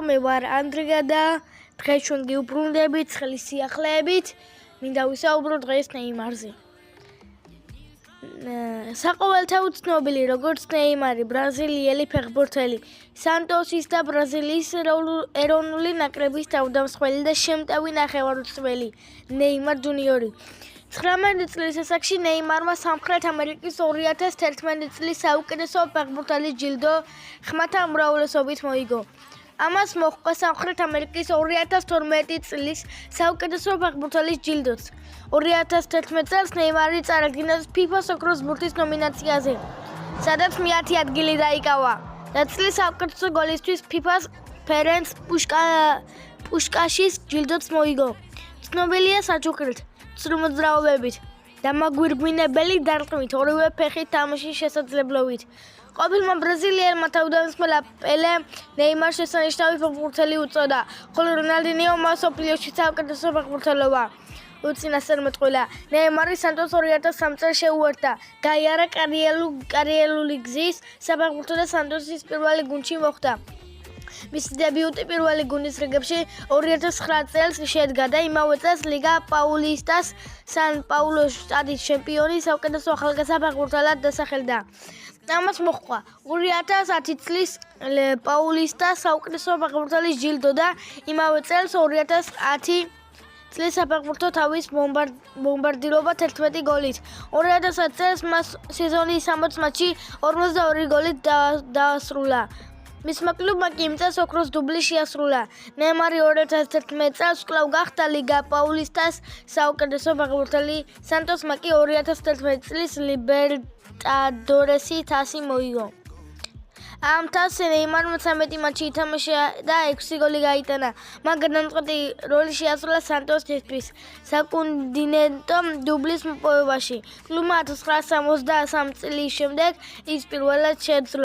მე ვარ ანდრია და დღეს ჩვენ გიუბრუნდებით ცხელი სიახლეებით. მინდა ვისაუბრო დღეს ნეიმარზე. საყოველთაოდ ცნობილი როგორც ნეიმარი, ბრაზილიელი ფეხბურთელი, სანტოსის და ბრაზილიის ეროვნული ნაკრების თავდამსხმელი და შემტევი ნახევარმცველი ნეიმარ ჯუნიორი. 19 წლის ასაკში ნეიმარმა სამხრეთ ამერიკის 2011 წლის საუკეთესო ფეხბურთელის ჯილდო ხმათა უმრავლესობით მოიგო. ამას მოჰყვა სამხრეთ ამერიკის 2012 წლის საუკეთესო ფეხბურთელის ჯილდოც. 2011 წელს ნეიმარი წარადგინეს FIFA-ს ოქროს ბურთის ნომინაციაზე, სადაც მე-10 ადგილი დაიკავა და წლის საუკეთესო გოლისთვის FIFA-ს ფერენც პუშკაშის ჯილდოც მოიგო. ცნობილია საჩუქრით, ცრუ-მოძრაობებით და მაგვირგვინებელი დარტყმით, ორივე ფეხით თამაშის შესაძლებლობით. ყოფილმა ბრაზილიელმა თავდამსხმელმა პელე ნეიმარს შესანიშნავი ფეხბურთელი უწოდა, ხოლო რონალდინიომ მას მსოფლიოში საუკეთესო ფეხბურთელობა უწინასწარმეტყველა. ნეიმარი სანტოს 2003 წელს შეუერთდა, გაიარა კარიერული გზის საფეხბურთო და სანტოსის პირველი გუნდში მოხვდა. მისი დებიუტი პირველი გუნდის რიგებში 2009 წელს შედგა და იმავე წელს ლიგა პაულისტას სან-პაულუს შტატის ჩემპიონი საუკეთესო ახალგაზრდა ფეხბურთელად დასახელდა. ამას მოჰყვა 2010 წლის პაულისტას საუკეთესო ფეხბურთელის ჯილდო და იმავე წელს 2010 წლის საფეხბურთო თავის ბომბარდირობა 11 გოლით. 2010 წელს მას სეზონის 60 მატჩში 42 გოლით დაასრულა. მისმა კლუბმა კი იმ წელს ოქროს დუბლი შეასრულა. ნეიმარი 2011 წელს კვლავ გახდა ლიგა პაულისტას საუკეთესო ფეხბურთელი, სანტოსმა კი 2011 წლის ლიბერტადორესის თასი მოიგო. ამ თასზე ნეიმარმა 13 მატჩი ითამაშა და 6 გოლი გაიტანა. მან გადამწყვეტი როლი შეასრულა სანტოსისთვის საკონტინენტო დუბლის მოპოვებაში. კლუბმა 1963 წლის შემდეგ ის პირველად შეძლო